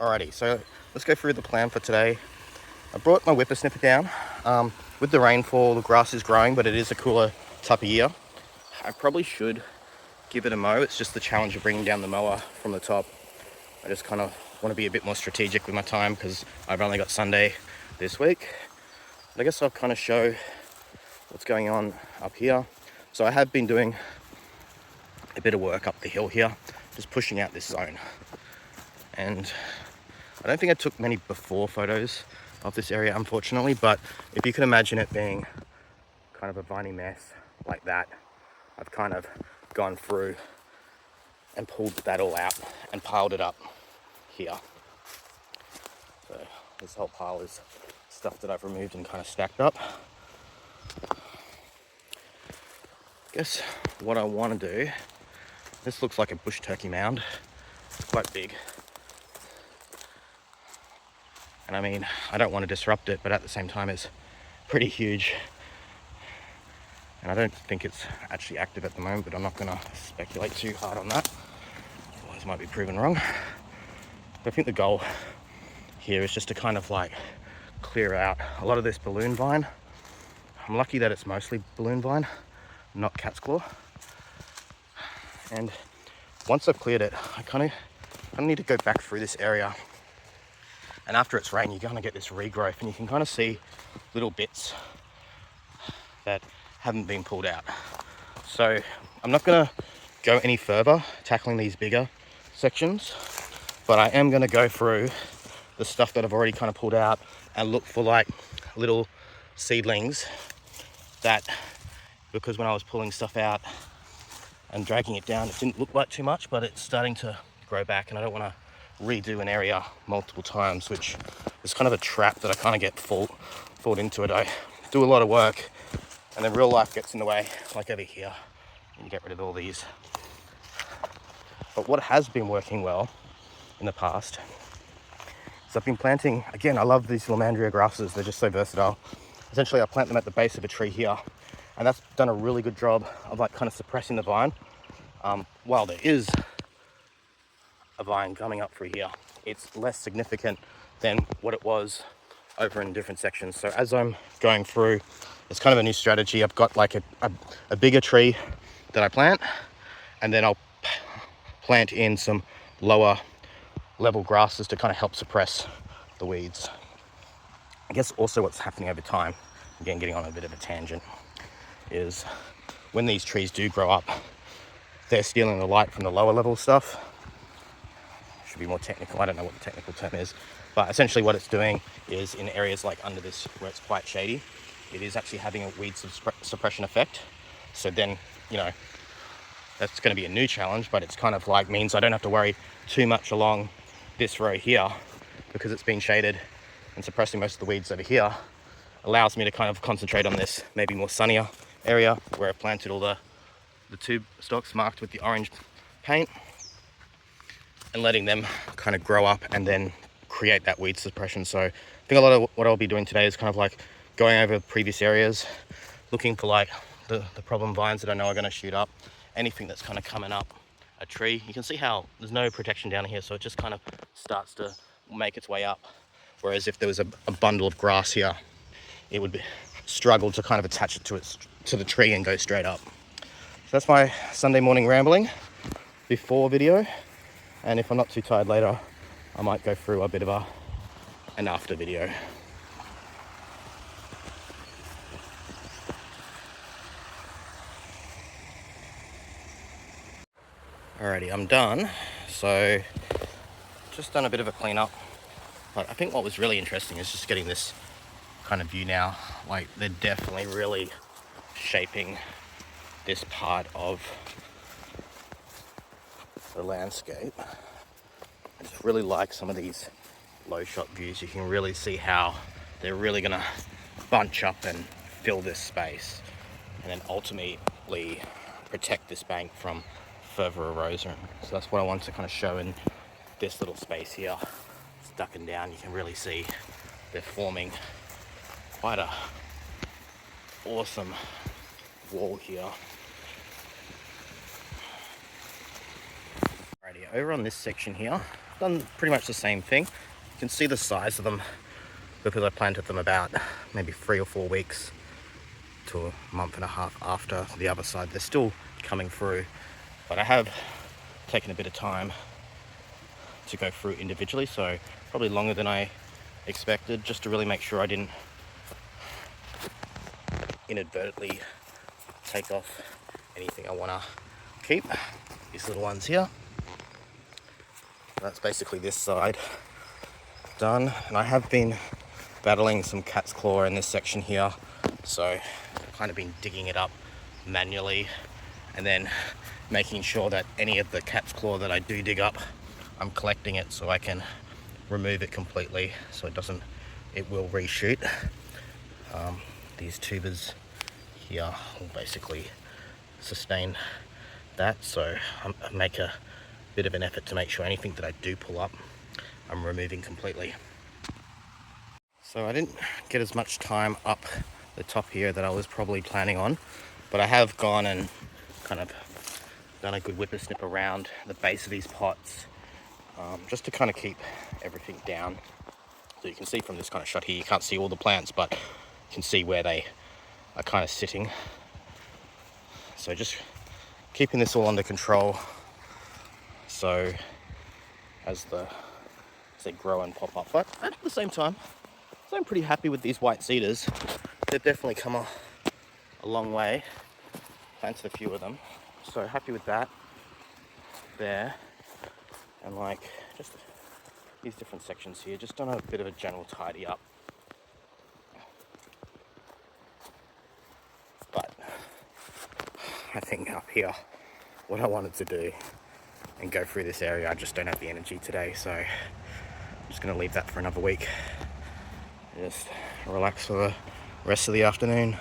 Alrighty, so let's go through the plan for today. I brought my whippersnipper down. With the rainfall, the grass is growing, but it is a cooler type of year. I probably should give it a mow. It's just the challenge of bringing down the mower from the top. I just kind of want to be a bit more strategic with my time because I've only got Sunday this week. But I guess I'll kind of show what's going on up here. So I have been doing a bit of work up the hill here, just pushing out this zone. And I don't think I took many before photos of this area, unfortunately, but if you can imagine it being kind of a viney mess like that, I've kind of gone through and pulled that all out and piled it up here. So this whole pile is stuff that I've removed and kind of stacked up. I guess what I want to do, this looks like a bush turkey mound. It's quite big. And I mean, I don't want to disrupt it, but at the same time it's pretty huge. And I don't think it's actually active at the moment, but I'm not going to speculate too hard on that. Otherwise I might be proven wrong. But I think the goal here is just to kind of like clear out a lot of this balloon vine. I'm lucky that it's mostly balloon vine, not cat's claw. And once I've cleared it, I kind of need to go back through this area. And after it's rain, you're going to get this regrowth, and you can kind of see little bits that haven't been pulled out. So I'm not going to go any further tackling these bigger sections, but I am going to go through the stuff that I've already kind of pulled out and look for like little seedlings that, because when I was pulling stuff out and dragging it down, it didn't look like too much, but it's starting to grow back, and I don't want to redo an area multiple times, which is kind of a trap that I kind of get fall into it. I do a lot of work and then real life gets in the way, like over here, and you get rid of all these. But what has been working well in the past is I've been planting, again, I love these Lomandria grasses, they're just so versatile. Essentially I plant them at the base of a tree here, and that's done a really good job of like kind of suppressing the vine. While there is a vine coming up through here, it's less significant than what it was over in different sections. So as I'm going through, it's kind of a new strategy. I've got like a bigger tree that I plant, and then I'll plant in some lower level grasses to kind of help suppress the weeds. I guess also what's happening over time, again getting on a bit of a tangent, is when these trees do grow up, they're stealing the light from the lower level stuff. Should be more technical, I don't know what the technical term is, but essentially what it's doing is in areas like under this where it's quite shady, it is actually having a weed suppression effect. So then, you know, that's going to be a new challenge, but it's kind of like means I don't have to worry too much along this row here because it's been shaded and suppressing most of the weeds over here. Allows me to kind of concentrate on this maybe more sunnier area where I've planted all the tube stalks marked with the orange paint, and letting them kind of grow up and then create that weed suppression. So I think a lot of what I'll be doing today is kind of like going over previous areas, looking for like the problem vines that I know are going to shoot up, anything that's kind of coming up a tree. You can see how there's no protection down here, so it just kind of starts to make its way up. Whereas if there was a bundle of grass here, it would struggle to kind of attach it to the tree and go straight up. So that's my Sunday morning rambling before video. And if I'm not too tired later, I might go through a bit of an after video. Alrighty, I'm done. So just done a bit of a cleanup. But I think what was really interesting is just getting this kind of view now. Like they're definitely really shaping this part of the landscape. I just really like some of these low shot views. You can really see how they're really gonna bunch up and fill this space, and then ultimately protect this bank from further erosion. So that's what I want to kind of show in this little space here. It's ducking down, you can really see they're forming quite a awesome wall here. Alrighty, over on this section here, done pretty much the same thing. You can see the size of them because I planted them about maybe 3 or 4 weeks to a month and a half after the other side. They're still coming through, but I have taken a bit of time to go through individually, so probably longer than I expected, just to really make sure I didn't inadvertently take off anything I want to keep. These little ones here. That's basically this side done, and I have been battling some cat's claw in this section here, so I've kind of been digging it up manually and then making sure that any of the cat's claw that I do dig up, I'm collecting it so I can remove it completely so it will reshoot. These tubers here will basically sustain that, so I make a bit of an effort to make sure anything that I do pull up, I'm removing completely. So I didn't get as much time up the top here that I was probably planning on, but I have gone and kind of done a good whippersnip around the base of these pots, just to kind of keep everything down. So you can see from this kind of shot here, you can't see all the plants, but you can see where they are kind of sitting. So just keeping this all under control, so as they grow and pop up. But at the same time, so I'm pretty happy with these white cedars. They've definitely come a long way. Planted a few of them, so happy with that there. And like just these different sections here, just done a bit of a general tidy up. But I think up here, what I wanted to do and go through this area, I just don't have the energy today, so I'm just going to leave that for another week. Just relax for the rest of the afternoon.